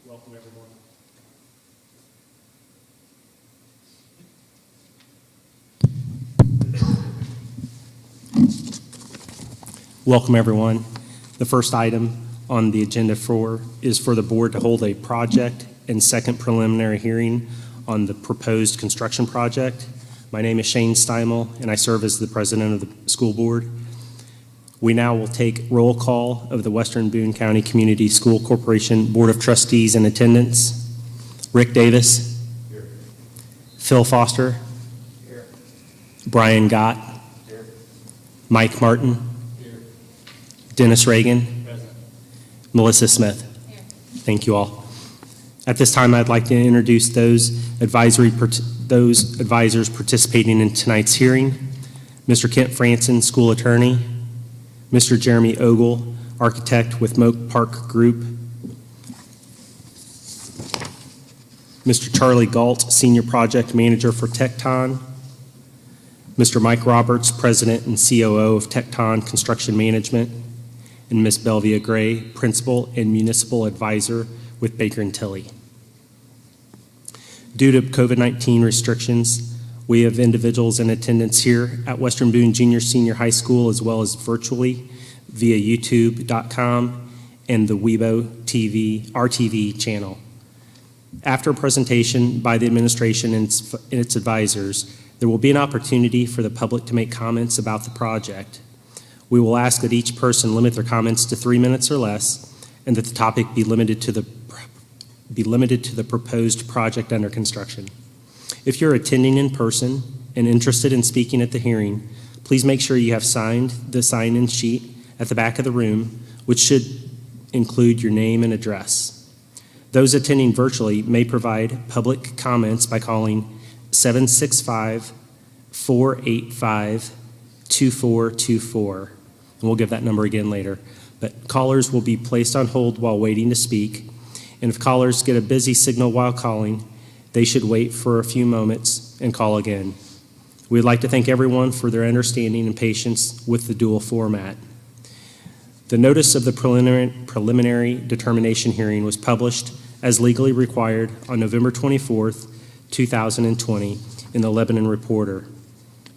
Welcome, everyone. Welcome, everyone. The first item on the agenda is for the board to hold a project and second preliminary hearing on the proposed construction project. My name is Shane Steimel, and I serve as the president of the school board. We now will take roll call of the Western Boone County Community School Corporation Board of Trustees in attendance. Rick Davis. Here. Phil Foster. Here. Brian Gott. Here. Mike Martin. Here. Dennis Reagan. Present. Melissa Smith. Here. Thank you all. At this time, I'd like to introduce those advisors participating in tonight's hearing. Mr. Kent Franson, school attorney. Mr. Jeremy Ogle, architect with Moak Park Group. Mr. Charlie Galt, senior project manager for Tecton. Mr. Mike Roberts, president and COO of Tecton Construction Management. And Ms. Belvia Gray, principal and municipal advisor with Baker & Tilly. Due to COVID-19 restrictions, we have individuals in attendance here at Western Boone Junior Senior High School, as well as virtually via youtube.com and the Weibo TV, RTV channel. After a presentation by the administration and its advisors, there will be an opportunity for the public to make comments about the project. We will ask that each person limit their comments to 3 minutes or less, and that the topic be limited to the proposed project under construction. If you're attending in person and interested in speaking at the hearing, please make sure you have signed the sign-in sheet at the back of the room, which should include your name and address. Those attending virtually may provide public comments by calling 765-485-2424. And we'll give that number again later. But callers will be placed on hold while waiting to speak. And if callers get a busy signal while calling, they should wait for a few moments and call again. We'd like to thank everyone for their understanding and patience with the dual format. The notice of the preliminary determination hearing was published as legally required on November 24th, 2020 in the Lebanon Reporter.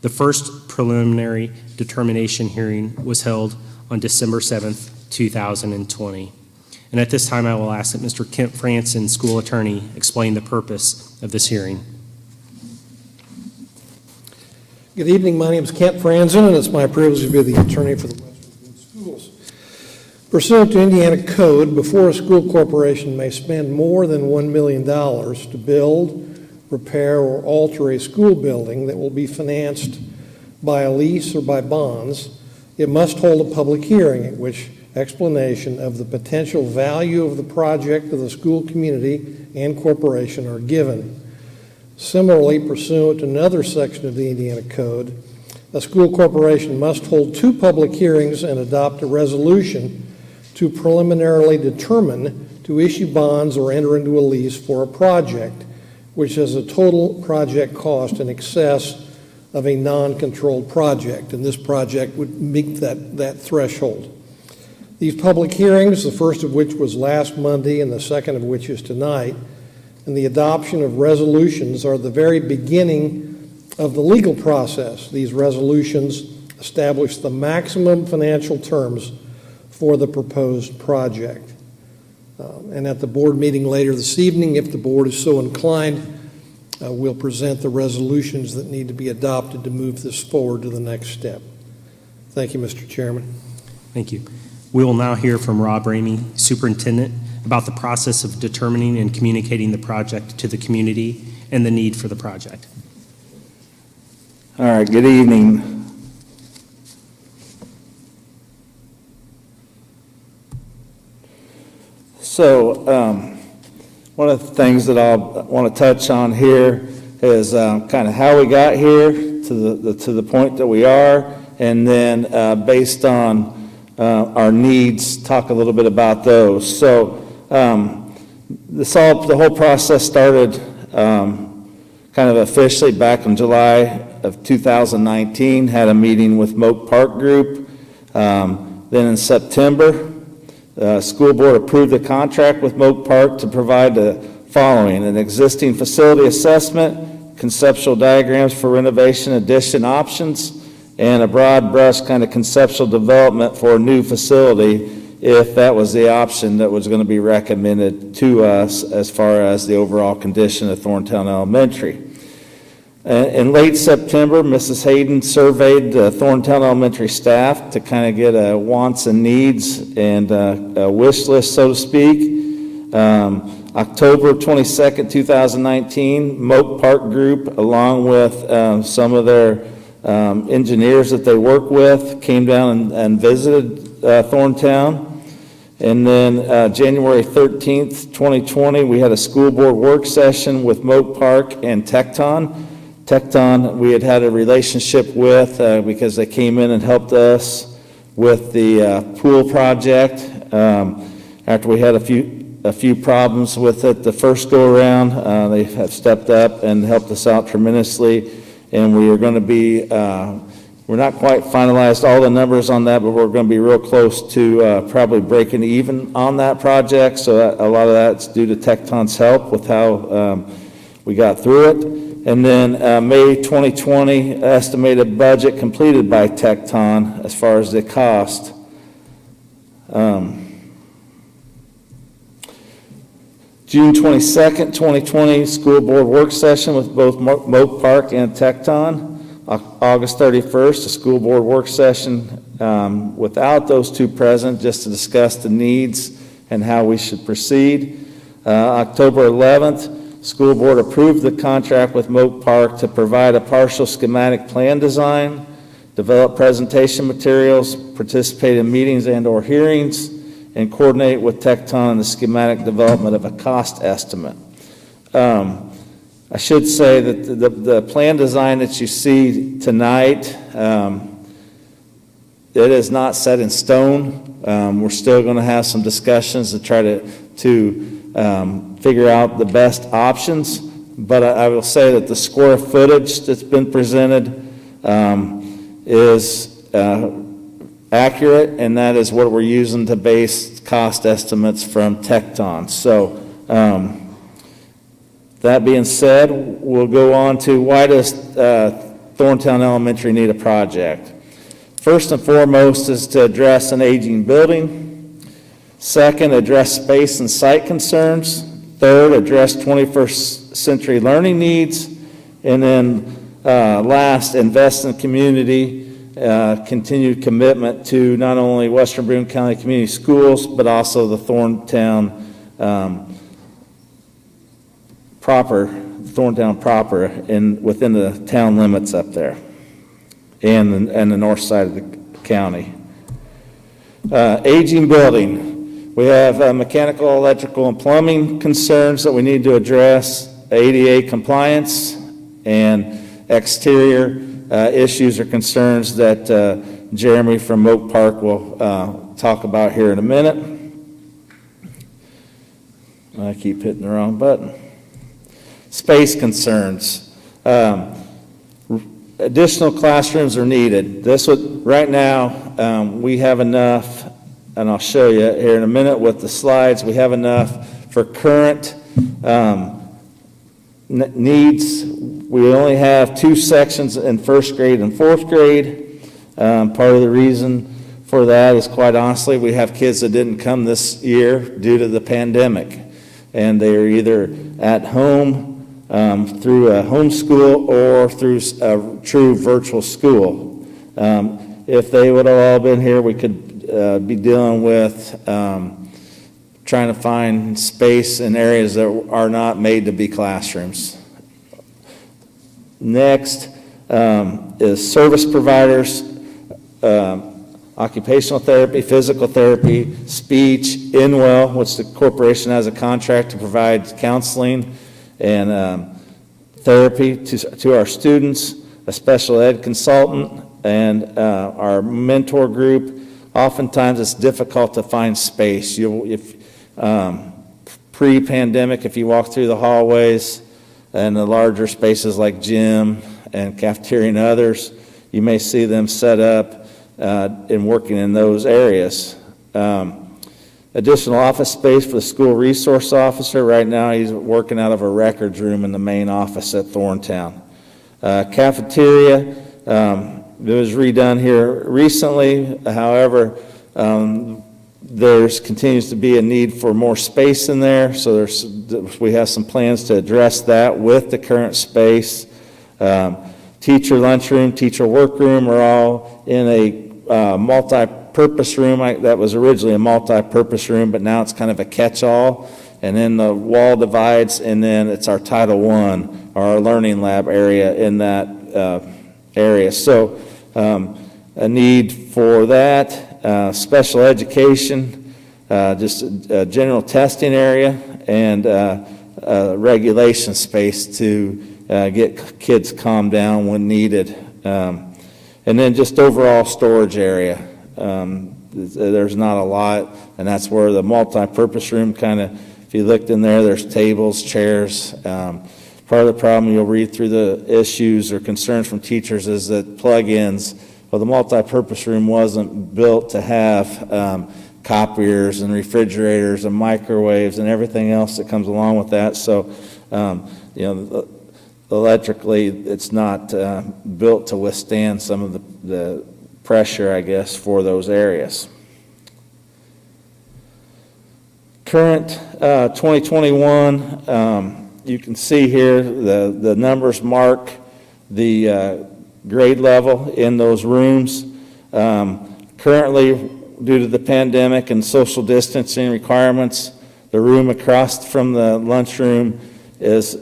The first preliminary determination hearing was held on December 7th, 2020. And at this time, I will ask that Mr. Kent Franson, school attorney, explain the purpose of this hearing. Good evening. My name is Kent Franson, and it's my privilege to be the attorney for the Western Boone Schools. Pursuant to Indiana Code, before a school corporation may spend more than $1 million to build, repair, or alter a school building that will be financed by a lease or by bonds, it must hold a public hearing at which explanation of the potential value of the project of the school community and corporation are given. Similarly, pursuant to another section of the Indiana Code, a school corporation must hold 2 public hearings and adopt a resolution to preliminarily determine to issue bonds or enter into a lease for a project, which has a total project cost in excess of a non-controlled project, and this project would meet that threshold. These public hearings, the first of which was last Monday and the second of which is tonight, and the adoption of resolutions are the very beginning of the legal process. These resolutions establish the maximum financial terms for the proposed project. And at the board meeting later this evening, if the board is so inclined, we'll present the resolutions that need to be adopted to move this forward to the next step. Thank you, Mr. Chairman. Thank you. We will now hear from Rob Ramey, superintendent, about the process of determining and communicating the project to the community and the need for the project. All right, good evening. So one of the things that I want to touch on here is kind of how we got here to the point that we are, and then based on our needs, talk a little bit about those. So the whole process started kind of officially back in July of 2019, had a meeting with Moak Park Group. Then in September, School board approved a contract with Moak Park to provide the following: an existing facility assessment, conceptual diagrams for renovation addition options, and a broad brush kind of conceptual development for a new facility, if that was the option that was going to be recommended to us as far as the overall condition of Thorntown Elementary. In late September, Mrs. Hayden surveyed the Thorntown Elementary staff to kind of get a wants and needs and a wish list, so to speak. October 22nd, 2019, Moak Park Group, along with some of their engineers that they work with, came down and visited Thorntown. And then January 13th, 2020, we had a school board work session with Moak Park and Tecton. Tecton, we had a relationship with because they came in and helped us with the pool project. After we had a few problems with it the first go around, they have stepped up and helped us out tremendously. And we are going to be, we're not quite finalized all the numbers on that, but we're going to be real close to probably breaking even on that project. So a lot of that's due to Tecton's help with how we got through it. And then May 2020, estimated budget completed by Tecton as far as the cost. June 22nd, 2020, school board work session with both Moak Park and Tecton. August 31st, a school board work session without those two present, just to discuss the needs and how we should proceed. October 11th, school board approved the contract with Moak Park to provide a partial schematic plan design, develop presentation materials, participate in meetings and/or hearings, and coordinate with Tecton in the schematic development of a cost estimate. I should say that the plan design that you see tonight, it is not set in stone. We're still going to have some discussions to try to figure out the best options. But I will say that the square footage that's been presented is accurate, and that is what we're using to base cost estimates from Tecton. So that being said, we'll go on to why does Thorntown Elementary need a project? First and foremost is to address an aging building. Second, address space and site concerns. Third, address 21st century learning needs. And then last, invest in the community, continued commitment to not only Western Boone County Community Schools, but also the Thorntown proper within the town limits up there and the north side of the county. Aging building. We have mechanical, electrical, and plumbing concerns that we need to address, ADA compliance, and exterior issues or concerns that Jeremy from Moak Park will talk about here in a minute. I keep hitting the wrong button. Space concerns. Additional classrooms are needed. Right now, we have enough, and I'll show you here in a minute with the slides, we have enough for current needs. We only have 2 sections in first grade and fourth grade. Part of the reason for that is, quite honestly, we have kids that didn't come this year due to the pandemic, and they are either at home through a homeschool or through a true virtual school. If they would have all been here, we could be dealing with trying to find space in areas that are not made to be classrooms. Next is service providers, occupational therapy, physical therapy, speech, Inwell, which the corporation has a contract to provide counseling and therapy to our students, a special ed consultant, and our mentor group. Oftentimes it's difficult to find space. Pre-pandemic, if you walk through the hallways and the larger spaces like gym and cafeteria and others, you may see them set up and working in those areas. Additional office space for the school resource officer. Right now, he's working out of a records room in the main office at Thorntown. Cafeteria, it was redone here recently. However, there continues to be a need for more space in there, so we have some plans to address that with the current space. Teacher lunchroom, teacher workroom are all in a multi-purpose room. That was originally a multi-purpose room, but now it's kind of a catch-all. And then the wall divides, and then it's our Title I, or our learning lab area in that area. So a need for that. Special education, just a general testing area, and regulation space to get kids calmed down when needed. And then just overall storage area. There's not a lot, and that's where the multi-purpose room kind of, if you looked in there, there's tables, chairs. Part of the problem, you'll read through the issues or concerns from teachers, is that plug-ins. Well, the multi-purpose room wasn't built to have copiers and refrigerators and microwaves and everything else that comes along with that. So, electrically, it's not built to withstand some of the pressure, I guess, for those areas. Current 2021, you can see here the numbers mark the grade level in those rooms. Currently, due to the pandemic and social distancing requirements, the room across from the lunchroom is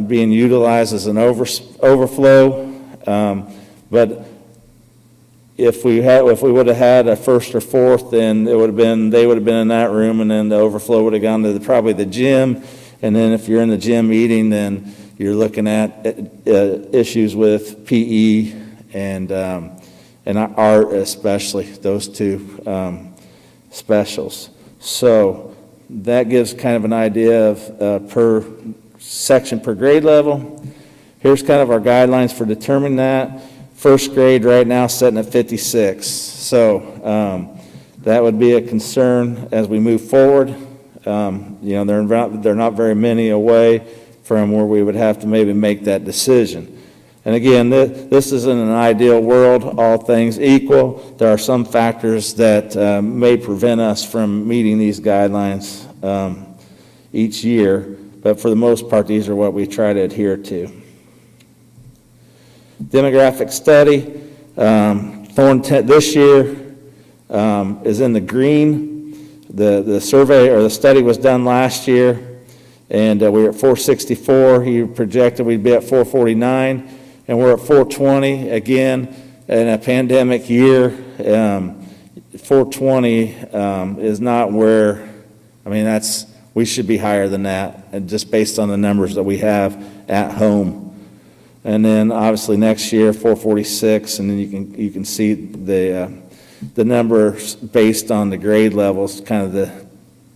being utilized as an overflow. But if we would have had a first or fourth, then they would have been in that room, and then the overflow would have gone to probably the gym. And then if you're in the gym eating, then you're looking at issues with PE and art, especially those two specials. So that gives kind of an idea of per section per grade level. Here's kind of our guidelines for determining that. First grade right now sitting at 56. So that would be a concern as we move forward. They're not very many away from where we would have to maybe make that decision. And again, this isn't an ideal world, all things equal. There are some factors that may prevent us from meeting these guidelines each year, but for the most part, these are what we try to adhere to. Demographic study, Thorntown this year is in the green. The survey or the study was done last year, and we were at 464. He projected we'd be at 449, and we're at 420 again in a pandemic year. 420 is not where, we should be higher than that, and just based on the numbers that we have at home. And then obviously next year 446, and then you can see the numbers based on the grade levels, kind of the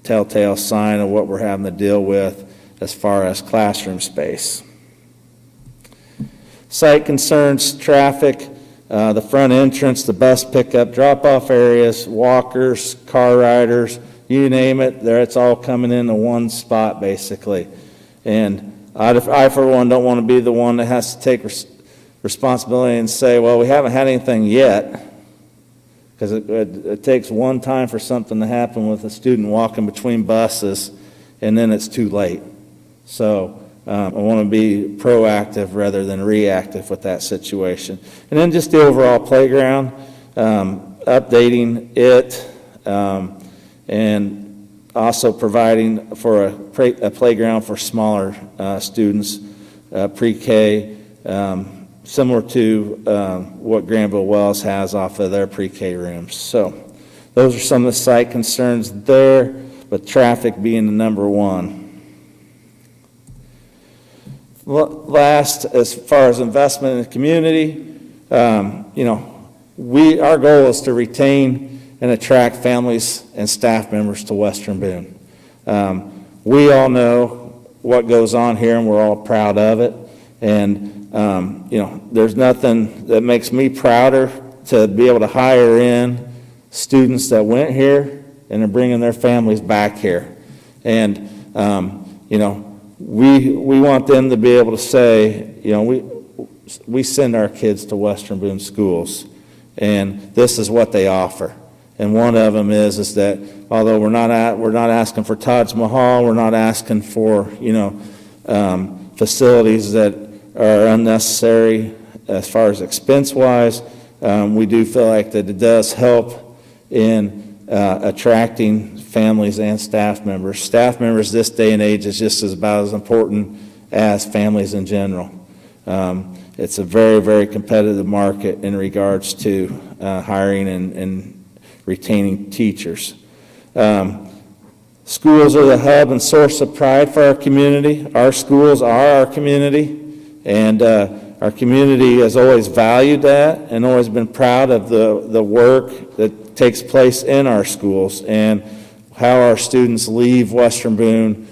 telltale sign of what we're having to deal with as far as classroom space. Site concerns, traffic, the front entrance, the bus pickup, drop-off areas, walkers, car riders, you name it, it's all coming into one spot basically. And I, for one, don't want to be the one that has to take responsibility and say, well, we haven't had anything yet, because it takes one time for something to happen with a student walking between buses, and then it's too late. So I want to be proactive rather than reactive with that situation. And then just the overall playground, updating it, and also providing for a playground for smaller students, pre-K, similar to what Granville Wells has off of their pre-K rooms. So those are some of the site concerns there, with traffic being the number one. Last, as far as investment in the community, our goal is to retain and attract families and staff members to Western Boone. We all know what goes on here, and we're all proud of it. And, there's nothing that makes me prouder to be able to hire in students that went here and they're bringing their families back here. And, you know, we want them to be able to say, you know, we send our kids to Western Boone schools, and this is what they offer. And one of them is that although we're not asking for Taj Mahal, we're not asking for, you know, facilities that are unnecessary as far as expense-wise, we do feel like that it does help in attracting families and staff members. Staff members this day and age is just about as important as families in general. It's a very, very competitive market in regards to hiring and retaining teachers. Schools are the hub and source of pride for our community. Our schools are our community, and our community has always valued that and always been proud of the work that takes place in our schools and how our students leave Western Boone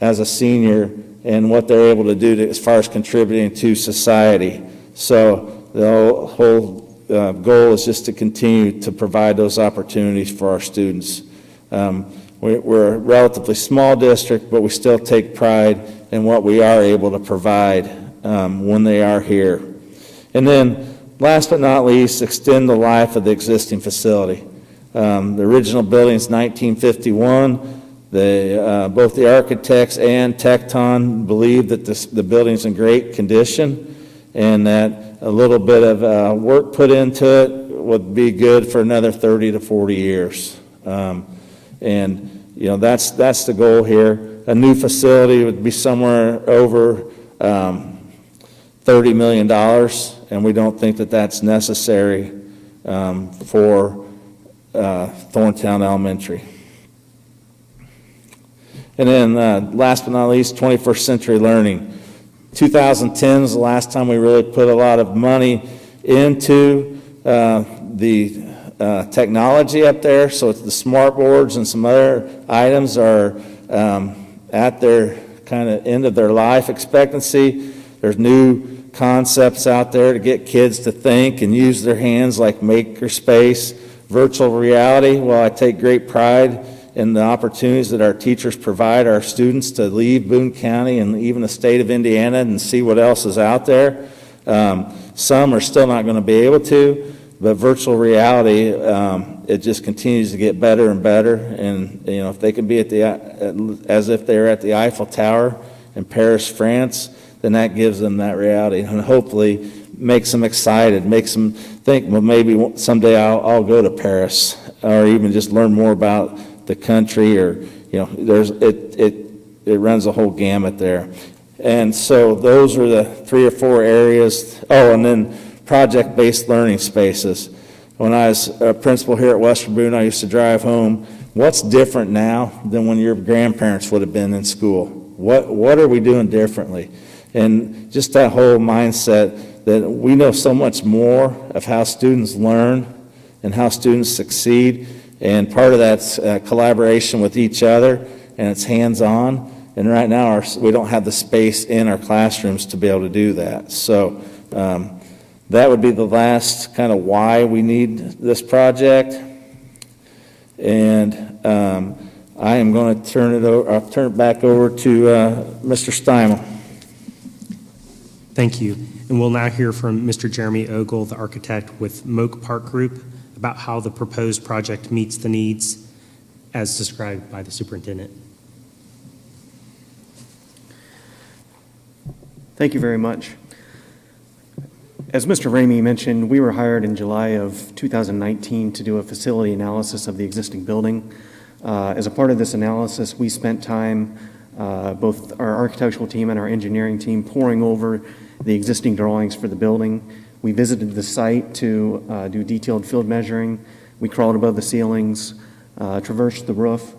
as a senior and what they're able to do as far as contributing to society. So the whole goal is just to continue to provide those opportunities for our students. We're a relatively small district, but we still take pride in what we are able to provide when they are here. And then, last but not least, extend the life of the existing facility. The original building is 1951. Both the architects and Tecton believe that the building's in great condition and that a little bit of work put into it would be good for another 30 to 40 years. And, you know, that's the goal here. A new facility would be somewhere over $30 million, and we don't think that that's necessary for Thorntown Elementary. And then last but not least, 21st century learning. 2010 is the last time we really put a lot of money into the technology up there. So it's the smart boards and some other items are at their kind of end of their life expectancy. There's new concepts out there to get kids to think and use their hands, like makerspace, virtual reality. Well, I take great pride in the opportunities that our teachers provide our students to leave Boone County and even the state of Indiana and see what else is out there. Some are still not going to be able to, but virtual reality, it just continues to get better and better. And, you know, if they can be as if they're at the Eiffel Tower in Paris, France, then that gives them that reality and hopefully makes them excited, makes them think, well, maybe someday I'll go to Paris, or even just learn more about the country, or, you know, it runs a whole gamut there. And so those are the 3 or 4 areas. Oh, and then project-based learning spaces. When I was a principal here at Western Boone, I used to drive home. What's different now than when your grandparents would have been in school? What are we doing differently? And just that whole mindset that we know so much more of how students learn and how students succeed. And part of that's collaboration with each other, and it's hands-on. And right now, we don't have the space in our classrooms to be able to do that. So that would be the last kind of why we need this project. And I am going to I'll turn it back over to Mr. Steimel. Thank you. And we'll now hear from Mr. Jeremy Ogle, the architect with Moak Park Group, about how the proposed project meets the needs as described by the superintendent. Thank you very much. As Mr. Ramey mentioned, we were hired in July of 2019 to do a facility analysis of the existing building. As a part of this analysis, we spent time, both our architectural team and our engineering team, poring over the existing drawings for the building. We visited the site to do detailed field measuring. We crawled above the ceilings, traversed the roof,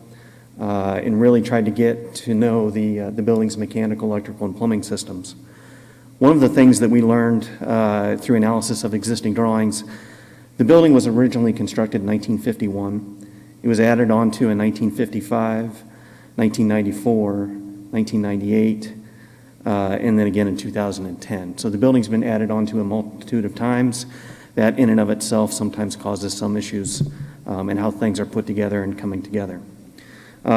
and really tried to get to know the building's mechanical, electrical, and plumbing systems. One of the things that we learned through analysis of existing drawings, the building was originally constructed in 1951. It was added on to in 1955, 1994, 1998, and then again in 2010. So the building's been added on to a multitude of times. That in and of itself sometimes causes some issues and how things are put together and coming together.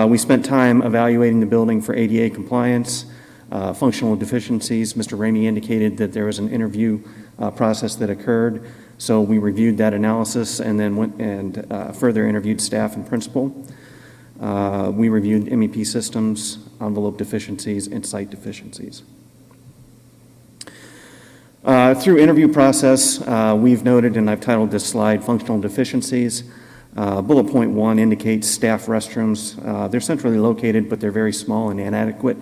We spent time evaluating the building for ADA compliance, functional deficiencies. Mr. Ramey indicated that there was an interview process that occurred, so we reviewed that analysis and then went and further interviewed staff and principal. We reviewed MEP systems, envelope deficiencies, and site deficiencies. Through interview process, we've noted, and I've titled this slide, functional deficiencies. Bullet point 1 indicates staff restrooms. They're centrally located, but they're very small and inadequate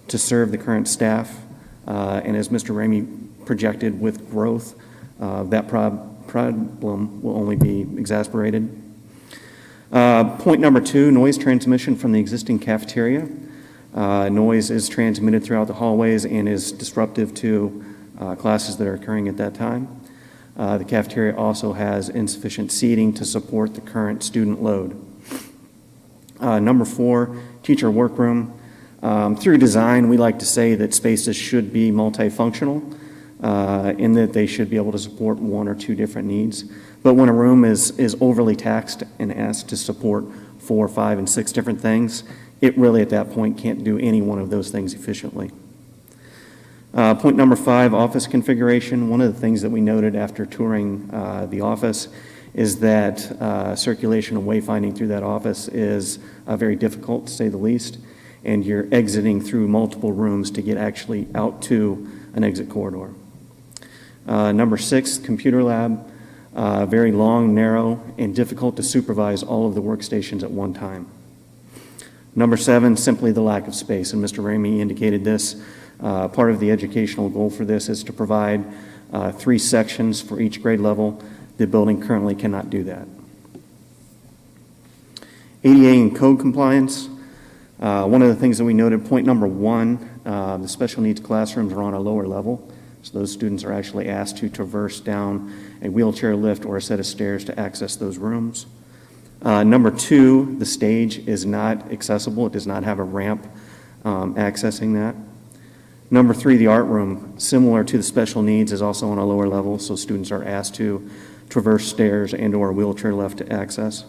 to serve the current staff. And as Mr. Ramey projected with growth, that problem will only be exacerbated. Point number 2, noise transmission from the existing cafeteria. Noise is transmitted throughout the hallways and is disruptive to classes that are occurring at that time. The cafeteria also has insufficient seating to support the current student load. Number 4, teacher workroom. Through design, we like to say that spaces should be multifunctional in that they should be able to support 1 or 2 different needs. But when a room is overly taxed and asked to support 4, 5, and 6 different things, it really at that point can't do any one of those things efficiently. Point number 5, office configuration. One of the things that we noted after touring the office is that circulation and wayfinding through that office is very difficult, to say the least, and you're exiting through multiple rooms to get actually out to an exit corridor. Number 6, computer lab. Very long, narrow, and difficult to supervise all of the workstations at one time. Number 7, simply the lack of space, and Mr. Ramey indicated this. Part of the educational goal for this is to provide 3 sections for each grade level. The building currently cannot do that. ADA and code compliance. One of the things that we noted, point number 1, the special needs classrooms are on a lower level. So those students are actually asked to traverse down a wheelchair lift or a set of stairs to access those rooms. Number 2, the stage is not accessible. It does not have a ramp accessing that. Number 3, the art room, similar to the special needs, is also on a lower level, so students are asked to traverse stairs and or a wheelchair lift to access.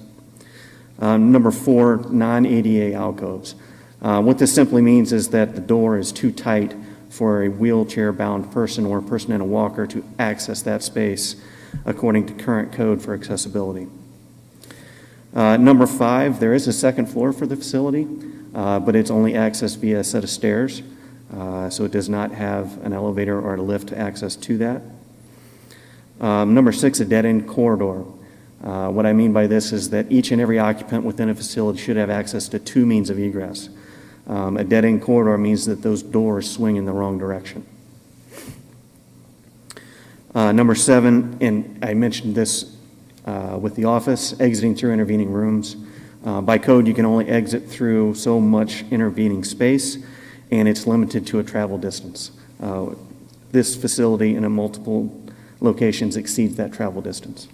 Number 4, non-ADA alcoves. What this simply means is that the door is too tight for a wheelchair-bound person or a person in a walker to access that space according to current code for accessibility. Number 5, there is a second floor for the facility, but it's only accessed via a set of stairs, so it does not have an elevator or a lift access to that. Number 6, a dead-end corridor. What I mean by this is that each and every occupant within a facility should have access to 2 means of egress. A dead-end corridor means that those doors swing in the wrong direction. Number 7, and I mentioned this with the office, exiting through intervening rooms. By code, you can only exit through so much intervening space, and it's limited to a travel distance. This facility in multiple locations exceeds that travel distance.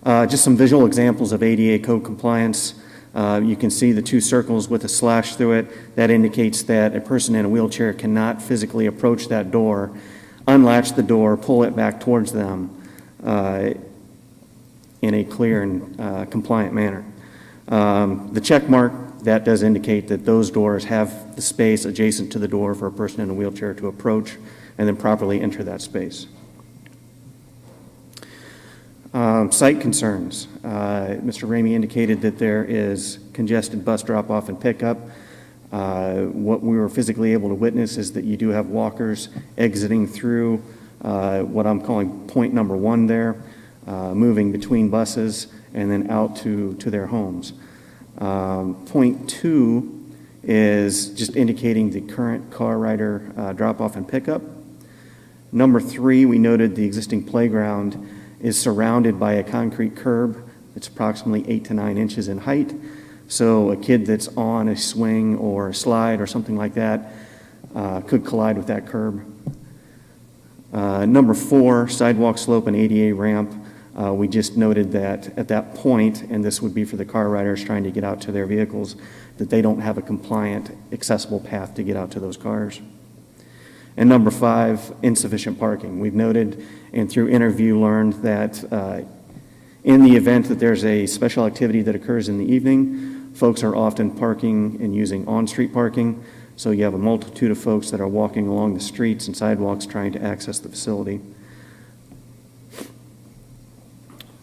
Just some visual examples of ADA code compliance. You can see the 2 circles with a slash through it. That indicates that a person in a wheelchair cannot physically approach that door, unlatch the door, pull it back towards them in a clear and compliant manner. The check mark, that does indicate that those doors have the space adjacent to the door for a person in a wheelchair to approach and then properly enter that space. Site concerns. Mr. Ramey indicated that there is congested bus drop-off and pickup. What we were physically able to witness is that you do have walkers exiting through what I'm calling point number 1 there, moving between buses and then out to their homes. Point 2 is just indicating the current car rider drop-off and pickup. Number 3, we noted the existing playground is surrounded by a concrete curb that's approximately 8 to 9 inches in height. So a kid that's on a swing or a slide or something like that could collide with that curb. Number 4, sidewalk slope and ADA ramp. We just noted that at that point, and this would be for the car riders trying to get out to their vehicles, that they don't have a compliant, accessible path to get out to those cars. And number 5, insufficient parking. We've noted and through interview learned that In the event that there's a special activity that occurs in the evening, folks are often parking and using on-street parking. So you have a multitude of folks that are walking along the streets and sidewalks trying to access the facility.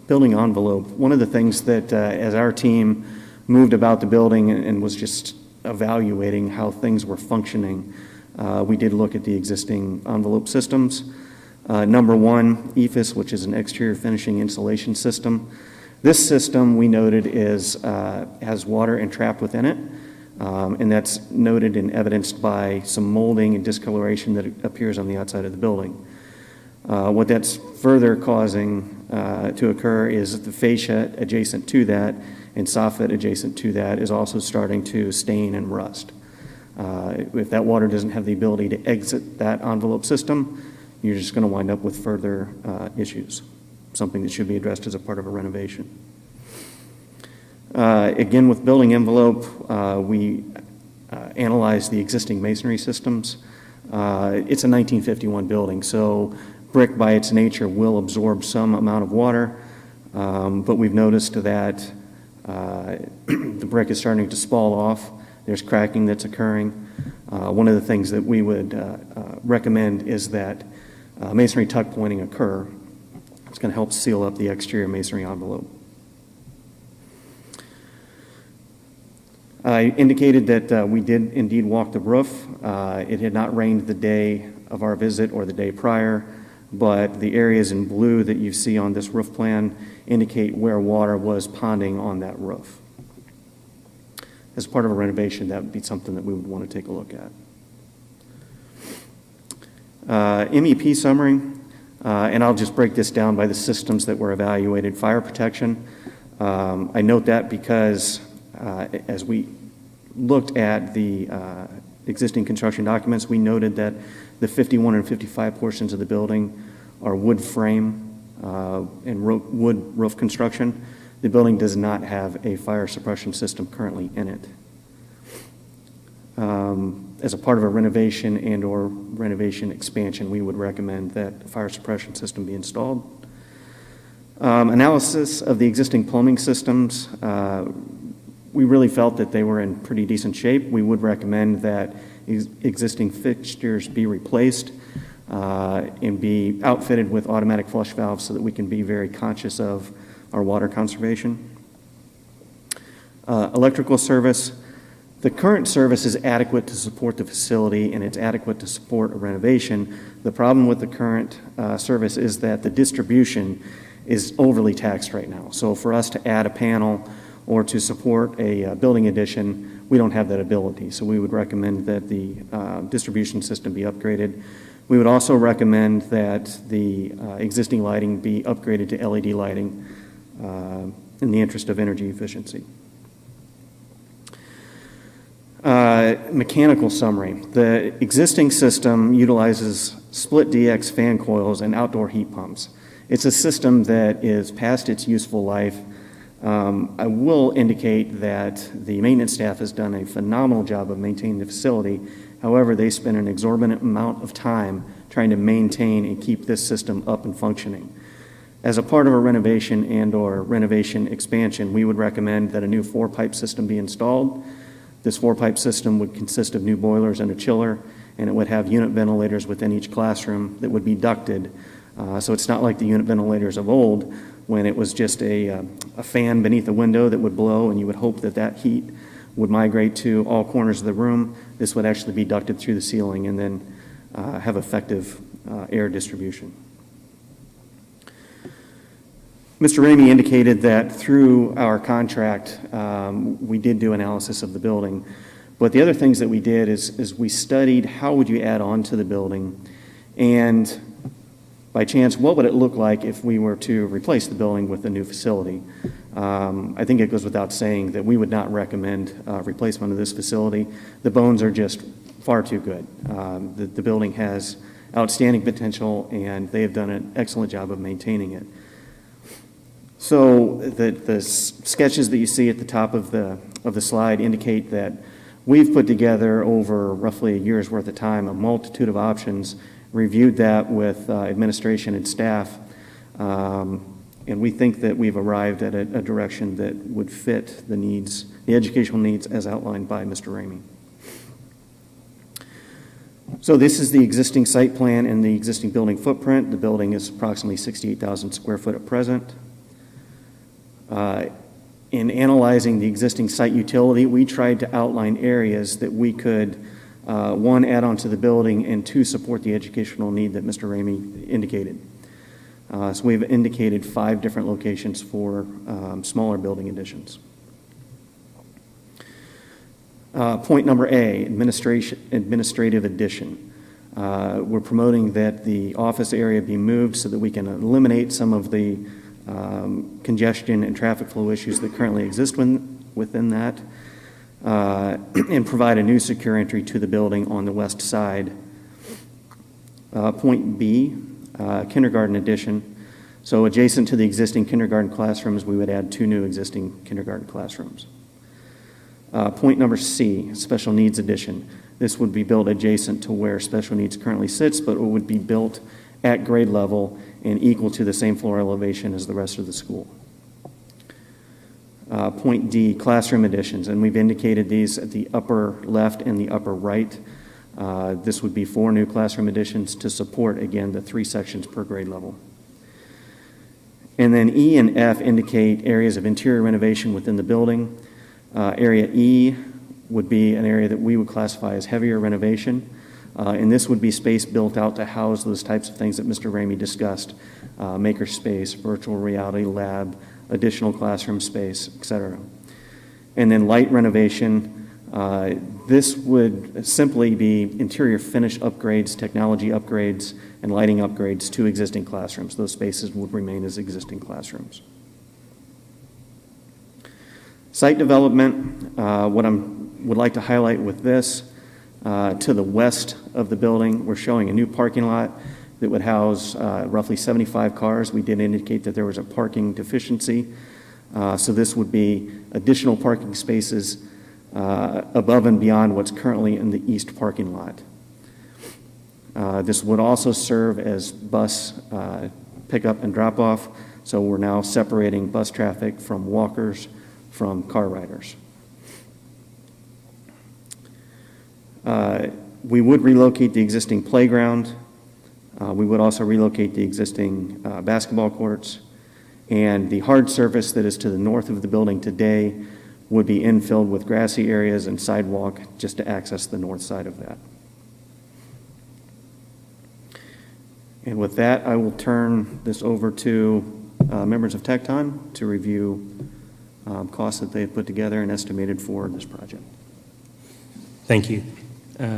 Building envelope. One of the things that as our team moved about the building and was just evaluating how things were functioning, we did look at the existing envelope systems. Number one, EFIS, which is an exterior finishing insulation system. This system, we noted, has water entrapped within it, and that's noted and evidenced by some molding and discoloration that appears on the outside of the building. What that's further causing to occur is the fascia adjacent to that and soffit adjacent to that is also starting to stain and rust. If that water doesn't have the ability to exit that envelope system, you're just going to wind up with further issues, something that should be addressed as a part of a renovation. Again, with building envelope, we analyzed the existing masonry systems. It's a 1951 building, so brick by its nature will absorb some amount of water, but we've noticed that the brick is starting to spall off. There's cracking that's occurring. One of the things that we would recommend is that masonry tuck pointing occur. It's going to help seal up the exterior masonry envelope. I indicated that we did indeed walk the roof. It had not rained the day of our visit or the day prior, but the areas in blue that you see on this roof plan indicate where water was ponding on that roof. As part of a renovation, that would be something that we would want to take a look at. MEP summary, and I'll just break this down by the systems that were evaluated. Fire protection, I note that because as we looked at the existing construction documents, we noted that the 51 and 55 portions of the building are wood frame and wood roof construction. The building does not have a fire suppression system currently in it. As a part of a renovation and or renovation expansion, we would recommend that a fire suppression system be installed. Analysis of the existing plumbing systems, we really felt that they were in pretty decent shape. We would recommend that existing fixtures be replaced and be outfitted with automatic flush valves so that we can be very conscious of our water conservation. Electrical service. The current service is adequate to support the facility and it's adequate to support a renovation. The problem with the current service is that the distribution is overly taxed right now. So for us to add a panel or to support a building addition, we don't have that ability. So we would recommend that the distribution system be upgraded. We would also recommend that the existing lighting be upgraded to LED lighting in the interest of energy efficiency. Mechanical summary. The existing system utilizes split DX fan coils and outdoor heat pumps. It's a system that is past its useful life. I will indicate that the maintenance staff has done a phenomenal job of maintaining the facility. However, they spend an exorbitant amount of time trying to maintain and keep this system up and functioning. As a part of a renovation and or renovation expansion, we would recommend that a new 4-pipe system be installed. This 4-pipe system would consist of new boilers and a chiller, and it would have unit ventilators within each classroom that would be ducted. So it's not like the unit ventilators of old when it was just a fan beneath a window that would blow and you would hope that that heat would migrate to all corners of the room. This would actually be ducted through the ceiling and then have effective air distribution. Mr. Ramey indicated that through our contract, we did do analysis of the building. But the other things that we did is we studied how would you add on to the building, and by chance, what would it look like if we were to replace the building with a new facility? I think it goes without saying that we would not recommend replacement of this facility. The bones are just far too good. The building has outstanding potential, and they have done an excellent job of maintaining it. So the sketches that you see at the top of the slide indicate that we've put together over roughly a year's worth of time a multitude of options, reviewed that with administration and staff, And we think that we've arrived at a direction that would fit the needs, the educational needs as outlined by Mr. Ramey. So this is the existing site plan and the existing building footprint. The building is approximately 68,000 square foot at present. In analyzing the existing site utility, we tried to outline areas that we could, one, add on to the building, and two, support the educational need that Mr. Ramey indicated. So we've indicated 5 different locations for smaller building additions. Point number A, administrative addition. We're promoting that the office area be moved so that we can eliminate some of the congestion and traffic flow issues that currently exist within that, and provide a new secure entry to the building on the west side. Point B, kindergarten addition. So adjacent to the existing kindergarten classrooms, we would add 2 new existing kindergarten classrooms. Point number C, special needs addition. This would be built adjacent to where special needs currently sits, but it would be built at grade level and equal to the same floor elevation as the rest of the school. Point D, classroom additions, and we've indicated these at the upper left and the upper right. This would be 4 new classroom additions to support, again, the 3 sections per grade level. And then E and F indicate areas of interior renovation within the building. Area E would be an area that we would classify as heavier renovation, and this would be space built out to house those types of things that Mr. Ramey discussed, maker space, virtual reality lab, additional classroom space, etc. And then light renovation, this would simply be interior finish upgrades, technology upgrades, and lighting upgrades to existing classrooms. Those spaces would remain as existing classrooms. Site development, what I would like to highlight with this, to the west of the building, we're showing a new parking lot that would house roughly 75 cars. We did indicate that there was a parking deficiency, so this would be additional parking spaces above and beyond what's currently in the east parking lot. This would also serve as bus pickup and drop-off, so we're now separating bus traffic from walkers from car riders. We would relocate the existing playground. We would also relocate the existing basketball courts. And the hard surface that is to the north of the building today would be infilled with grassy areas and sidewalk just to access the north side of that. And with that, I will turn this over to members of Tecton to review costs that they have put together and estimated for this project. Thank you.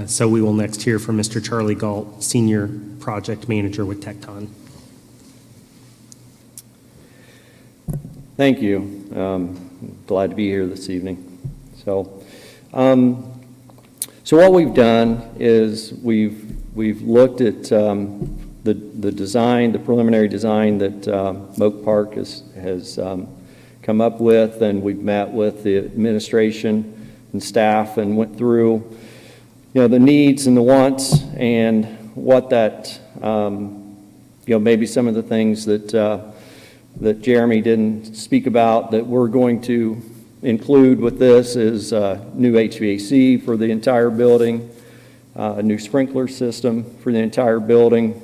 So we will next hear from Mr. Charlie Galt, Senior Project Manager with Tecton. Thank you. Glad to be here this evening. So what we've done is we've looked at the design, the preliminary design that Moak Park has come up with, and we've met with the administration and staff and went through, the needs and the wants and what that, maybe some of the things that Jeremy didn't speak about that we're going to include with this is new HVAC for the entire building, a new sprinkler system for the entire building.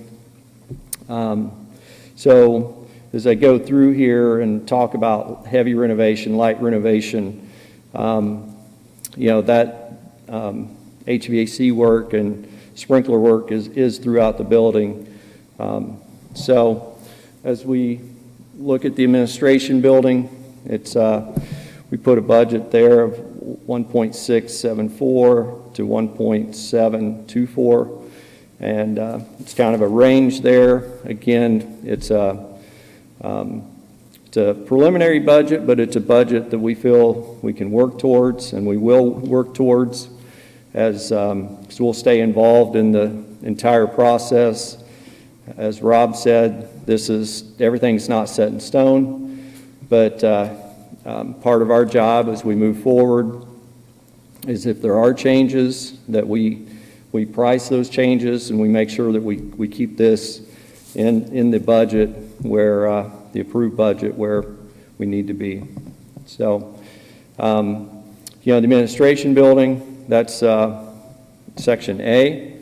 So as I go through here and talk about heavy renovation, light renovation, that HVAC work and sprinkler work is throughout the building. So as we look at the administration building, we put a budget there of 1.674 to 1.724, and it's kind of a range there. Again, it's a preliminary budget, but it's a budget that we feel we can work towards, and we will work towards, as so we'll stay involved in the entire process. As Rob said, everything's not set in stone, but part of our job as we move forward is if there are changes that we price those changes, and we make sure that we keep this in the budget where the approved budget where we need to be. So, the administration building, that's Section A.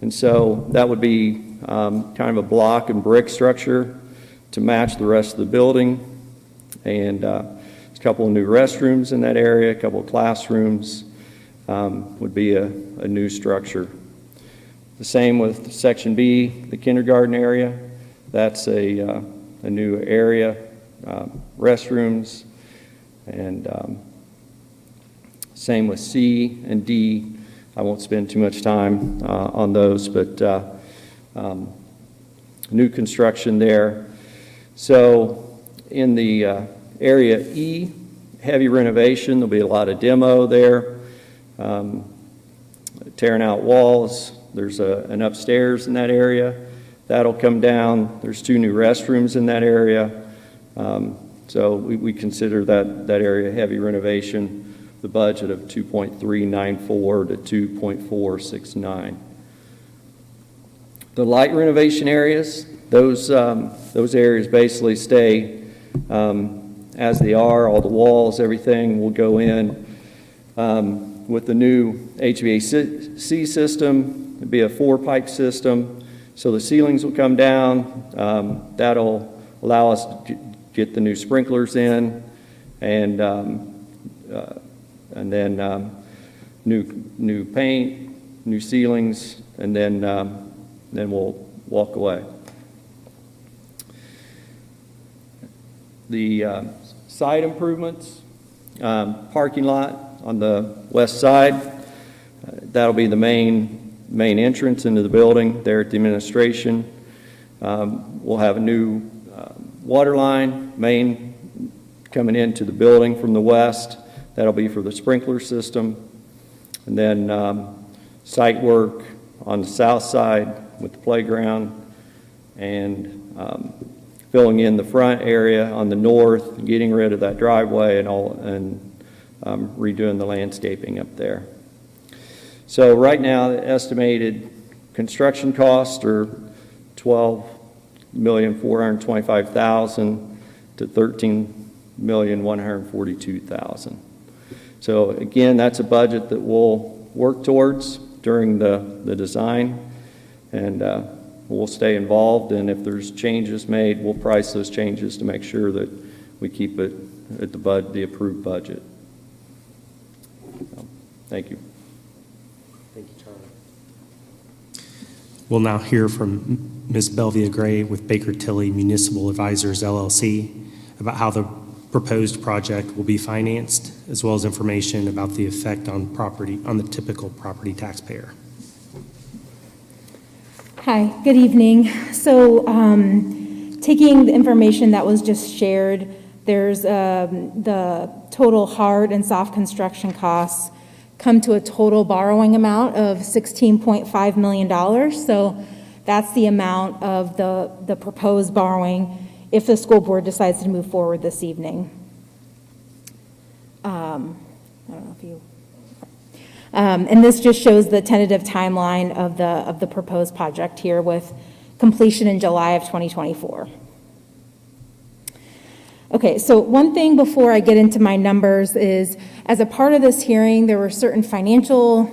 And so that would be kind of a block and brick structure to match the rest of the building. And there's a couple of new restrooms in that area, a couple of classrooms would be a new structure. The same with Section B, the kindergarten area. That's a new area, restrooms, and same with C and D. I won't spend too much time on those, but new construction there. So in the area E, heavy renovation, there'll be a lot of demo there, tearing out walls. There's an upstairs in that area. That'll come down. There's 2 new restrooms in that area. So we consider that area heavy renovation, the budget of 2.394 to 2.469. The light renovation areas, those areas basically stay as they are. All the walls, everything will go in. With the new HVAC system, it'll be a 4-pipe system, so the ceilings will come down. That'll allow us to get the new sprinklers in, and then new paint, new ceilings, and then we'll walk away. The site improvements, parking lot on the west side, that'll be the main entrance into the building there at the administration. We'll have a new water line, main coming into the building from the west. That'll be for the sprinkler system. And then site work on the south side with the playground, and filling in the front area on the north, getting rid of that driveway and redoing the landscaping up there. So right now, the estimated construction costs are $12,425,000 to $13,142,000. So again, that's a budget that we'll work towards during the design, and we'll stay involved, and if there's changes made, we'll price those changes to make sure that we keep it at the approved budget. So, thank you. Thank you, Charlie. We'll now hear from Ms. Belvia Gray with Baker Tilly Municipal Advisors, LLC, about how the proposed project will be financed, as well as information about the effect on the typical property taxpayer. Hi, good evening. So taking the information that was just shared, there's the total hard and soft construction costs come to a total borrowing amount of $16.5 million. So that's the amount of the proposed borrowing if the school board decides to move forward this evening. I don't know if you... and this just shows the tentative timeline of the proposed project here, with completion in July of 2024. Okay, so one thing before I get into my numbers is, as a part of this hearing, there were certain financial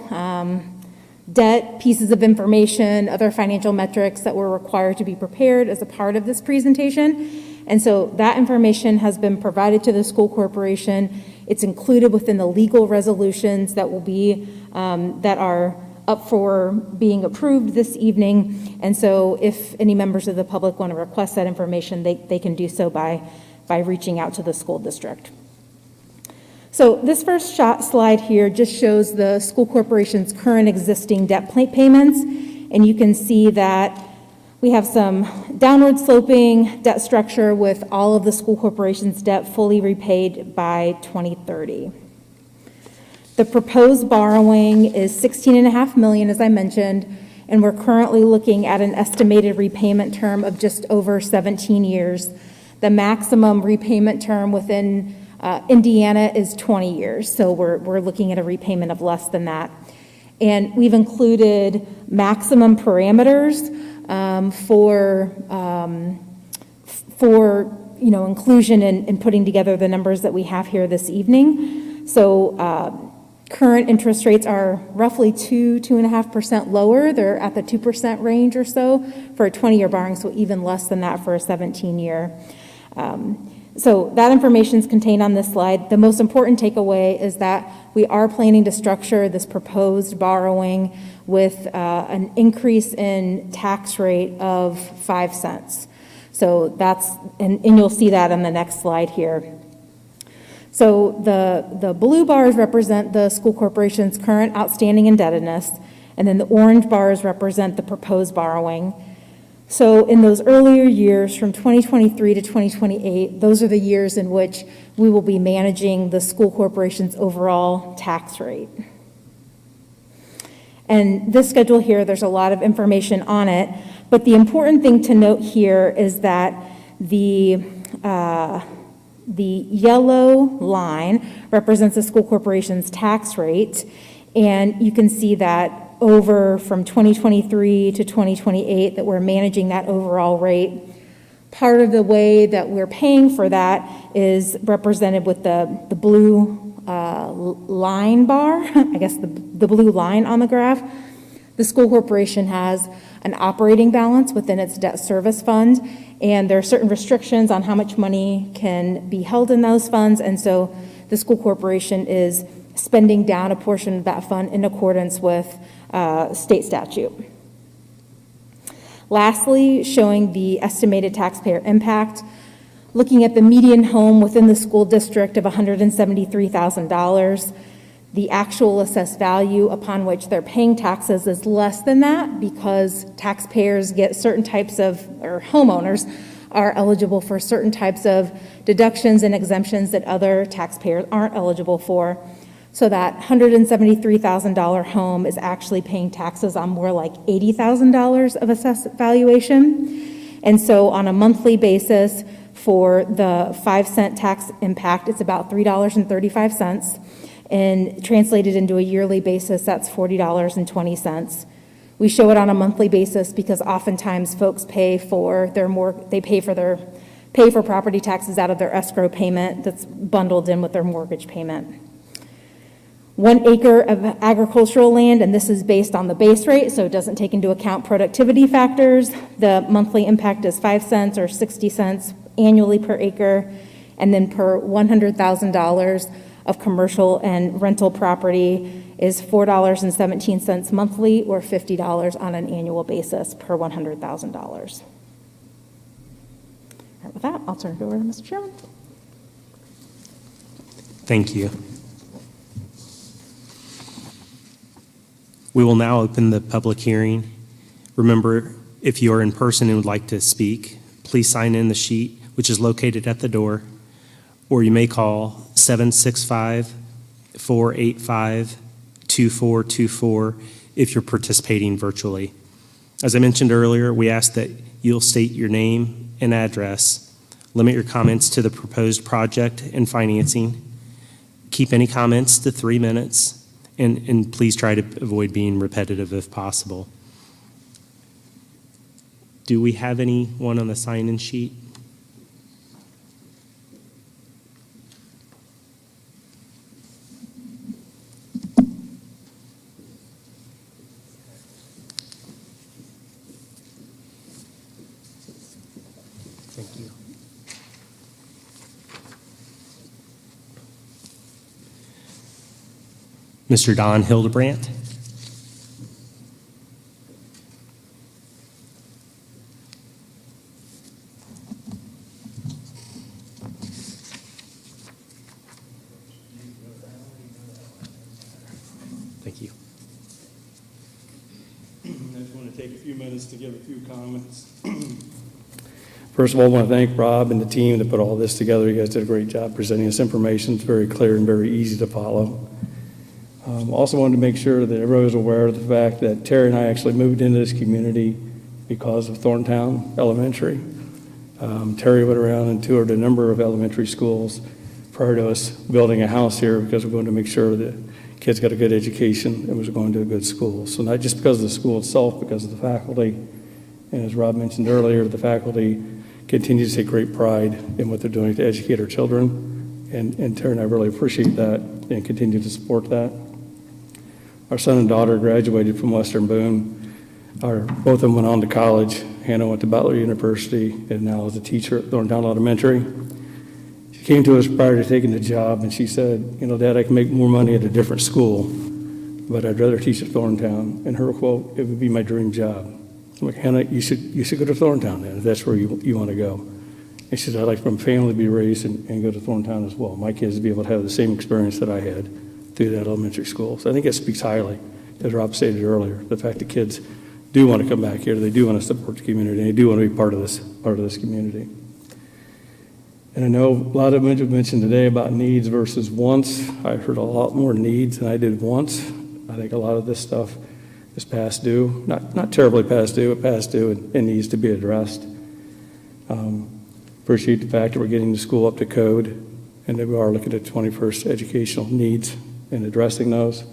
debt pieces of information, other financial metrics that were required to be prepared as a part of this presentation. And so that information has been provided to the school corporation. It's included within the legal resolutions that will be, that are up for being approved this evening. And so if any members of the public want to request that information, they can do so by reaching out to the school district. So this first slide here just shows the school corporation's current existing debt payments. And you can see that we have some downward sloping debt structure with all of the school corporation's debt fully repaid by 2030. The proposed borrowing is $16.5 million, as I mentioned, and we're currently looking at an estimated repayment term of just over 17 years. The maximum repayment term within Indiana is 20 years, so we're looking at a repayment of less than that. And we've included maximum parameters for inclusion in putting together the numbers that we have here this evening. So current interest rates are roughly 2.5% lower. They're at the 2% range or so for a 20-year borrowing, so even less than that for a 17-year. So that information is contained on this slide. The most important takeaway is that we are planning to structure this proposed borrowing with an increase in tax rate of 5 cents. So that's, and you'll see that on the next slide here. So the blue bars represent the school corporation's current outstanding indebtedness, and then the orange bars represent the proposed borrowing. So in those earlier years, from 2023 to 2028, those are the years in which we will be managing the school corporation's overall tax rate. And this schedule here, there's a lot of information on it, but the important thing to note here is that the yellow line represents the school corporation's tax rate, and you can see that over from 2023 to 2028 that we're managing that overall rate. Part of the way that we're paying for that is represented with the blue line bar, I guess the blue line on the graph. The school corporation has an operating balance within its debt service fund, and there are certain restrictions on how much money can be held in those funds, and so the school corporation is spending down a portion of that fund in accordance with state statute. Lastly, showing the estimated taxpayer impact, looking at the median home within the school district of $173,000, the actual assessed value upon which they're paying taxes is less than that because taxpayers get certain types of, or homeowners are eligible for certain types of deductions and exemptions that other taxpayers aren't eligible for. So that $173,000 home is actually paying taxes on more like $80,000 of assessed valuation. And so on a monthly basis for the 5-cent tax impact, it's about $3.35. And translated into a yearly basis, that's $40.20. We show it on a monthly basis because oftentimes folks pay for property taxes out of their escrow payment that's bundled in with their mortgage payment. 1 acre of agricultural land, and this is based on the base rate, so it doesn't take into account productivity factors. The monthly impact is 5 cents or 60 cents annually per acre, and then per $100,000 of commercial and rental property is $4.17 monthly or $50 on an annual basis per $100,000. All right, with that, I'll turn it over to Mr. Chairman. Thank you. We will now open the public hearing. Remember, if you are in person and would like to speak, please sign in the sheet, which is located at the door, or you may call 765-485-2424 if you're participating virtually. As I mentioned earlier, we ask that you'll state your name and address, limit your comments to the proposed project and financing, keep any comments to 3 minutes, and please try to avoid being repetitive if possible. Do we have anyone on the sign-in sheet? Thank you. Mr. Don Hildebrandt. Thank you. I just want to take a few minutes to give a few comments. First of all, I want to thank Rob and the team that put all this together. You guys did a great job presenting this information. It's very clear and very easy to follow. Also wanted to make sure that everybody was aware of the fact that Terry and I actually moved into this community because of Thorntown Elementary. Terry went around and toured a number of elementary schools prior to us building a house here because we wanted to make sure that kids got a good education and was going to a good school. So not just because of the school itself, because of the faculty. And as Rob mentioned earlier, the faculty continue to take great pride in what they're doing to educate our children. And in turn, I really appreciate that and continue to support that. Our son and daughter graduated from Western Boone. Both of them went on to college. Hannah went to Butler University and now is a teacher at Thorntown Elementary. She came to us prior to taking the job and she said, Dad, I can make more money at a different school, but I'd rather teach at Thorntown. And her quote, it would be my dream job. I'm like, Hannah, you should go to Thorntown then, if that's where you want to go. And she said, I'd like for my family to be raised and go to Thorntown as well. My kids to be able to have the same experience that I had through that elementary school. So I think it speaks highly, as Rob stated earlier, the fact that kids do want to come back here, they do want to support the community, and they do want to be part of this community. And I know a lot of them have mentioned today about needs versus wants. I heard a lot more needs than I did wants. I think a lot of this stuff is past due, not terribly past due, but past due and needs to be addressed. Appreciate the fact that we're getting the school up to code and that we are looking at 21st educational needs and addressing those.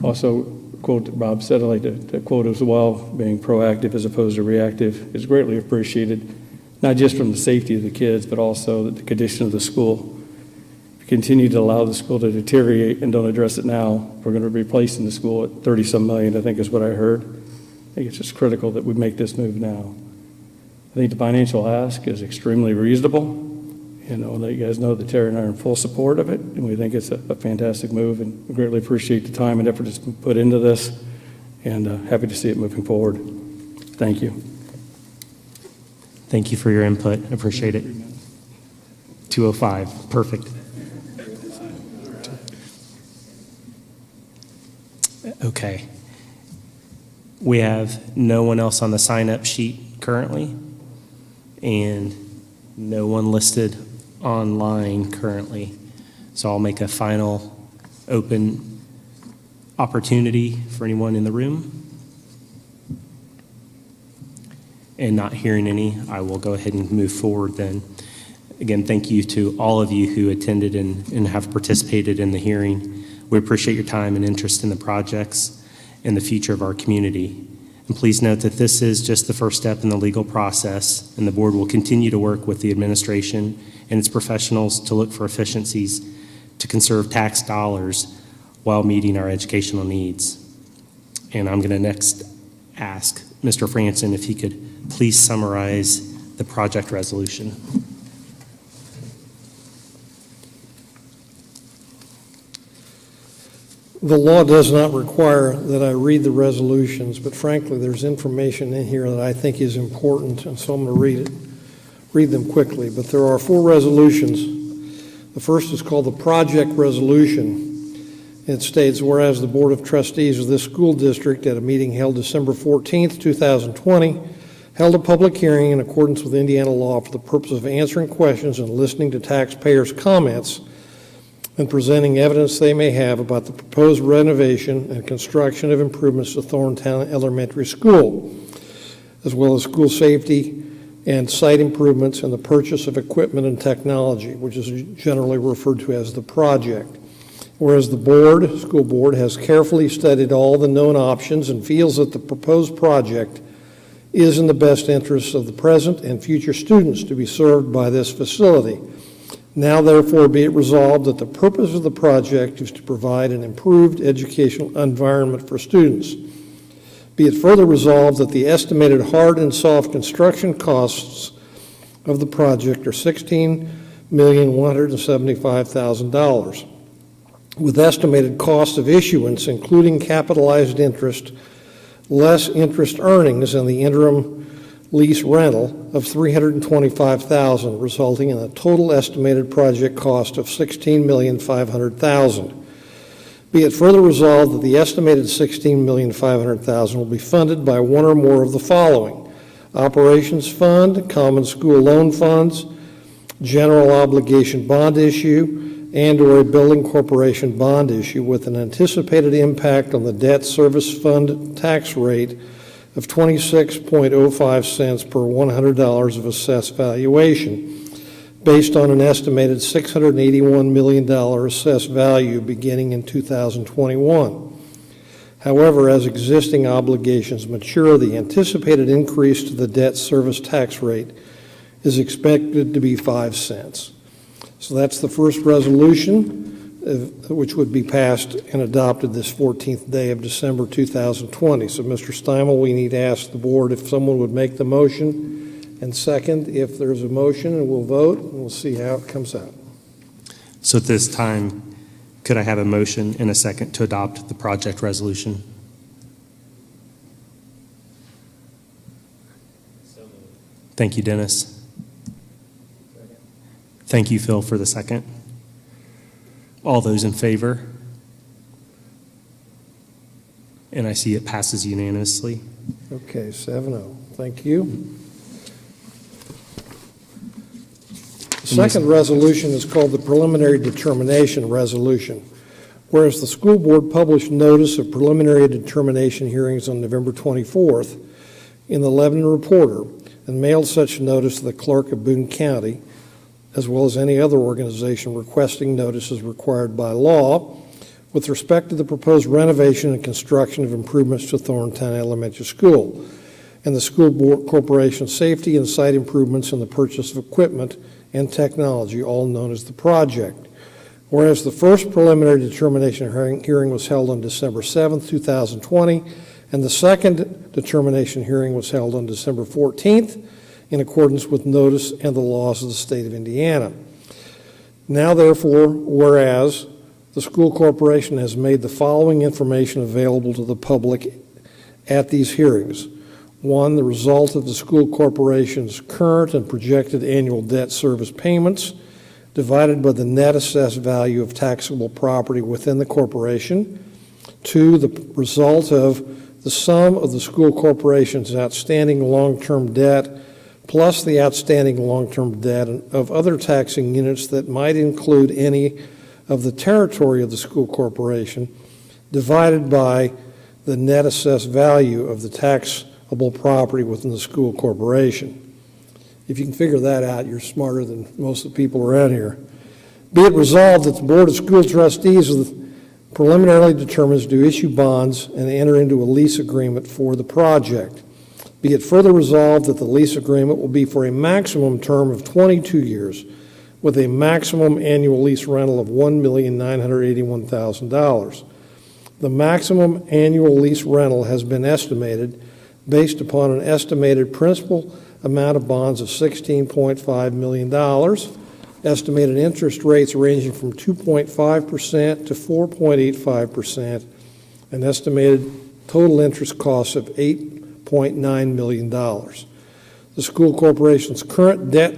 Also, quote that Rob said, I'd like to quote as well, being proactive as opposed to reactive is greatly appreciated, not just from the safety of the kids, but also the condition of the school. If we continue to allow the school to deteriorate and don't address it now, we're going to be replacing the school at 30-some million, I think is what I heard. I think it's just critical that we make this move now. I think the financial ask is extremely reasonable. Let you guys know that Terry and I are in full support of it, and we think it's a fantastic move, and we greatly appreciate the time and effort that's been put into this, and happy to see it moving forward. Thank you. Thank you for your input. I appreciate it. 2:05, perfect. Okay. We have no one else on the sign-up sheet currently, and no one listed online currently. So I'll make a final open opportunity for anyone in the room. And not hearing any, I will go ahead and move forward then. Again, thank you to all of you who attended and have participated in the hearing. We appreciate your time and interest in the projects and the future of our community. And please note that this is just the first step in the legal process, and the board will continue to work with the administration and its professionals to look for efficiencies to conserve tax dollars while meeting our educational needs. And I'm going to next ask Mr. Franson if he could please summarize the project resolution. The law does not require that I read the resolutions, but frankly, there's information in here that I think is important, and so I'm going to read them quickly. But there are 4 resolutions. The first is called the project resolution. It states, whereas the Board of Trustees of this school district at a meeting held December 14th, 2020, held a public hearing in accordance with Indiana law for the purpose of answering questions and listening to taxpayers' comments and presenting evidence they may have about the proposed renovation and construction of improvements to Thorntown Elementary School, as well as school safety and site improvements and the purchase of equipment and technology, which is generally referred to as the project. Whereas the school board, has carefully studied all the known options and feels that the proposed project is in the best interests of the present and future students to be served by this facility. Now, therefore, be it resolved that the purpose of the project is to provide an improved educational environment for students. Be it further resolved that the estimated hard and soft construction costs of the project are $16,175,000, with estimated cost of issuance, including capitalized interest, less interest earnings and the interim lease rental of $325,000, resulting in a total estimated project cost of $16,500,000. Be it further resolved that the estimated $16,500,000 will be funded by one or more of the following: operations fund, common school loan funds, general obligation bond issue, and/or a building corporation bond issue, with an anticipated impact on the debt service fund tax rate of 26.05 cents per $100 of assessed valuation, based on an estimated $681 million assessed value beginning in 2021. However, as existing obligations mature, the anticipated increase to the debt service tax rate is expected to be 5 cents. So that's the first resolution, which would be passed and adopted this 14th day of December 2020. So, Mr. Steimel, we need to ask the board if someone would make the motion, and second, if there's a motion, and we'll vote, and we'll see how it comes out. So at this time, could I have a motion and a second to adopt the project resolution? Thank you, Dennis. Thank you, Phil, for the second. All those in favor? And I see it passes unanimously. Okay, 7-0. Thank you. The second resolution is called the Preliminary Determination Resolution. Whereas the school board published notice of preliminary determination hearings on November 24th in the Lebanon Reporter and mailed such notice to the clerk of Boone County, as well as any other organization requesting notices required by law, with respect to the proposed renovation and construction of improvements to Thorntown Elementary School, and the school board corporation safety and site improvements and the purchase of equipment and technology, all known as the project. Whereas the first preliminary determination hearing was held on December 7th, 2020, and the second determination hearing was held on December 14th, in accordance with notice and the laws of the state of Indiana. Now, therefore, whereas the school corporation has made the following information available to the public at these hearings. 1, the result of the school corporation's current and projected annual debt service payments divided by the net assessed value of taxable property within the corporation. 2, the result of the sum of the school corporation's outstanding long-term debt plus the outstanding long-term debt of other taxing units that might include any of the territory of the school corporation divided by the net assessed value of the taxable property within the school corporation. If you can figure that out, you're smarter than most of the people around here. Be it resolved that the Board of School Trustees preliminarily determines to issue bonds and enter into a lease agreement for the project. Be it further resolved that the lease agreement will be for a maximum term of 22 years with a maximum annual lease rental of $1,981,000. The maximum annual lease rental has been estimated based upon an estimated principal amount of bonds of $16.5 million, estimated interest rates ranging from 2.5% to 4.85%, and estimated total interest costs of $8.9 million. The school corporation's current debt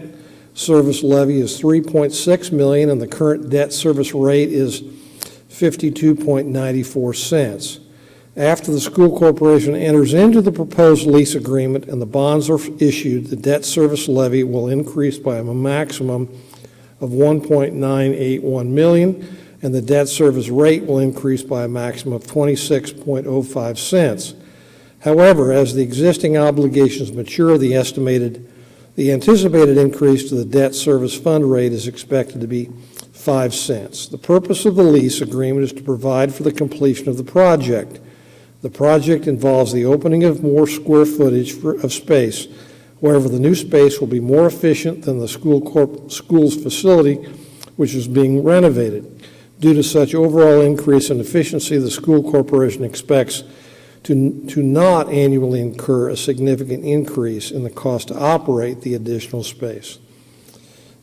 service levy is $3.6 million, and the current debt service rate is 52.94 cents. After the school corporation enters into the proposed lease agreement and the bonds are issued, the debt service levy will increase by a maximum of $1.981 million, and the debt service rate will increase by a maximum of 26.05 cents. However, as the existing obligations mature, the anticipated increase to the debt service fund rate is expected to be 5 cents. The purpose of the lease agreement is to provide for the completion of the project. The project involves the opening of more square footage of space. However, the new space will be more efficient than the school's facility, which is being renovated. Due to such overall increase in efficiency, the school corporation expects to not annually incur a significant increase in the cost to operate the additional space.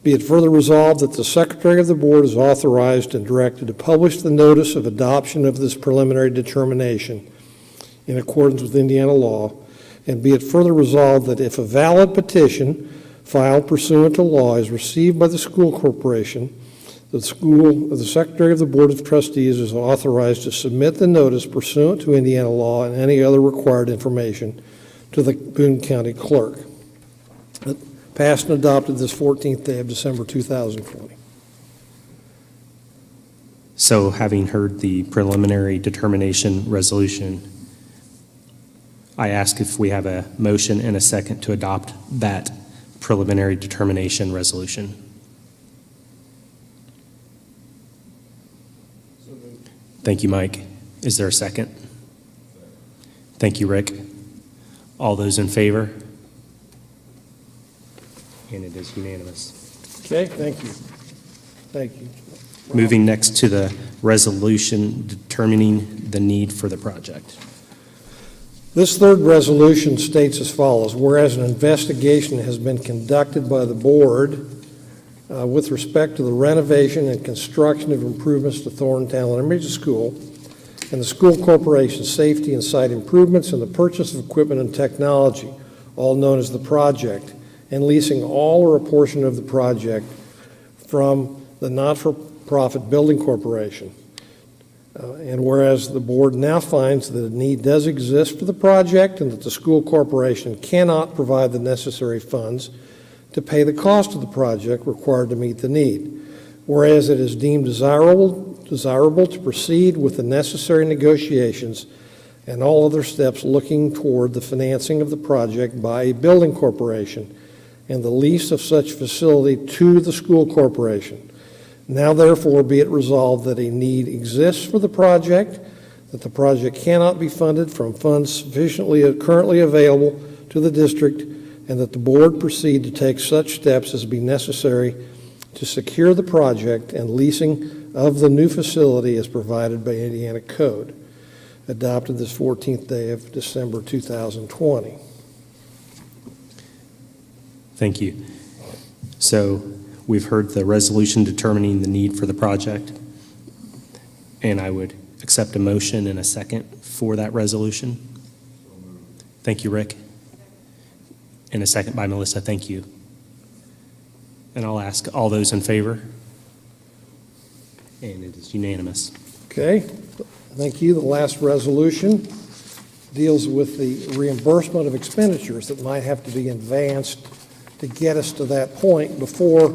Be it further resolved that the Secretary of the Board is authorized and directed to publish the notice of adoption of this preliminary determination in accordance with Indiana law, and be it further resolved that if a valid petition filed pursuant to law is received by the school corporation, the Secretary of the Board of Trustees is authorized to submit the notice pursuant to Indiana law and any other required information to the Boone County Clerk. Passed and adopted this 14th day of December 2020. So having heard the preliminary determination resolution, I ask if we have a motion and a second to adopt that preliminary determination resolution. Thank you, Mike. Is there a second? Thank you, Rick. All those in favor? And it is unanimous. Okay, thank you. Thank you. Moving next to the resolution determining the need for the project. This third resolution states as follows: whereas an investigation has been conducted by the board with respect to the renovation and construction of improvements to Thorntown Elementary School and the school corporation's safety and site improvements and the purchase of equipment and technology, all known as the project, and leasing all or a portion of the project from the not-for-profit building corporation. And whereas the board now finds that a need does exist for the project and that the school corporation cannot provide the necessary funds to pay the cost of the project required to meet the need. Whereas it is deemed desirable to proceed with the necessary negotiations and all other steps looking toward the financing of the project by a building corporation and the lease of such facility to the school corporation. Now therefore be it resolved that a need exists for the project, that the project cannot be funded from funds sufficiently currently available to the district, and that the board proceed to take such steps as be necessary to secure the project and leasing of the new facility as provided by Indiana Code, adopted this 14th day of December 2020. Thank you. So we've heard the resolution determining the need for the project, and I would accept a motion and a second for that resolution. Thank you, Rick. And a second by Melissa. Thank you. And I'll ask all those in favor. And it is unanimous. Okay, thank you. The last resolution deals with the reimbursement of expenditures that might have to be advanced to get us to that point before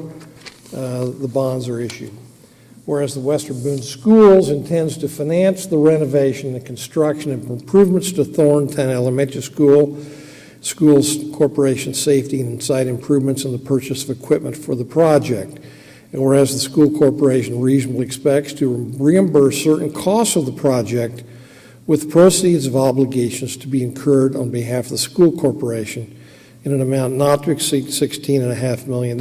the bonds are issued. Whereas the Western Boone Schools intends to finance the renovation and construction of improvements to Thorntown Elementary School, Schools Corporation safety and site improvements, and the purchase of equipment for the project. And whereas the school corporation reasonably expects to reimburse certain costs of the project with proceeds of obligations to be incurred on behalf of the school corporation in an amount not to exceed $16.5 million.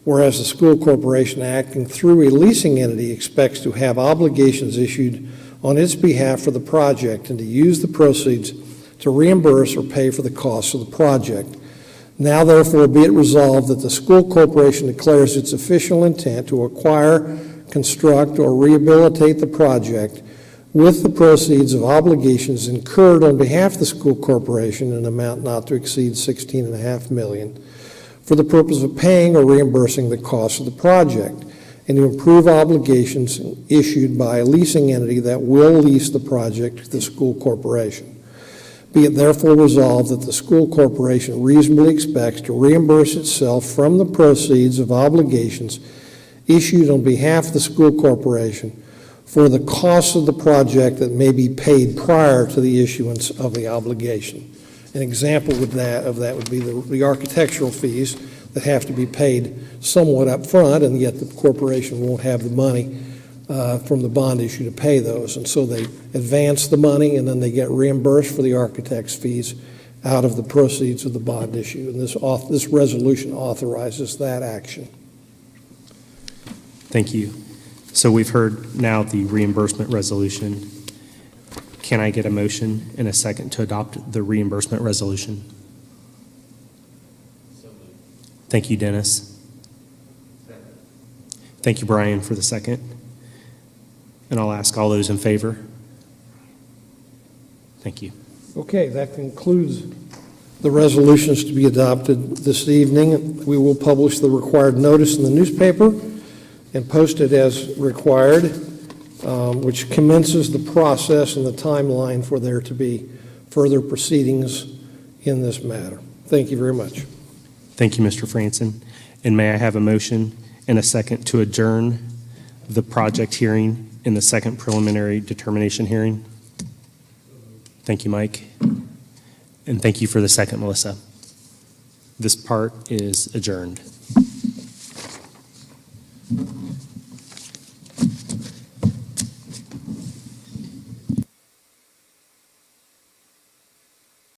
Whereas the school corporation acting through a leasing entity expects to have obligations issued on its behalf for the project and to use the proceeds to reimburse or pay for the costs of the project. Now therefore be it resolved that the school corporation declares its official intent to acquire, construct, or rehabilitate the project with the proceeds of obligations incurred on behalf of the school corporation in an amount not to exceed $16.5 million for the purpose of paying or reimbursing the costs of the project, and to improve obligations issued by a leasing entity that will lease the project to the school corporation. Be it therefore resolved that the school corporation reasonably expects to reimburse itself from the proceeds of obligations issued on behalf of the school corporation for the costs of the project that may be paid prior to the issuance of the obligation. An example of that would be the architectural fees that have to be paid somewhat up front, and yet the corporation won't have the money from the bond issue to pay those. And so they advance the money, and then they get reimbursed for the architect's fees out of the proceeds of the bond issue. And this resolution authorizes that action. Thank you. So we've heard now the reimbursement resolution. Can I get a motion and a second to adopt the reimbursement resolution? Thank you, Dennis. Thank you, Brian, for the second. And I'll ask all those in favor. Thank you. Okay, that concludes the resolutions to be adopted this evening. We will publish the required notice in the newspaper and post it as required, which commences the process and the timeline for there to be further proceedings in this matter. Thank you very much. Thank you, Mr. Franson. And may I have a motion and a second to adjourn the project hearing in the second preliminary determination hearing? Thank you, Mike. And thank you for the second, Melissa. This part is adjourned.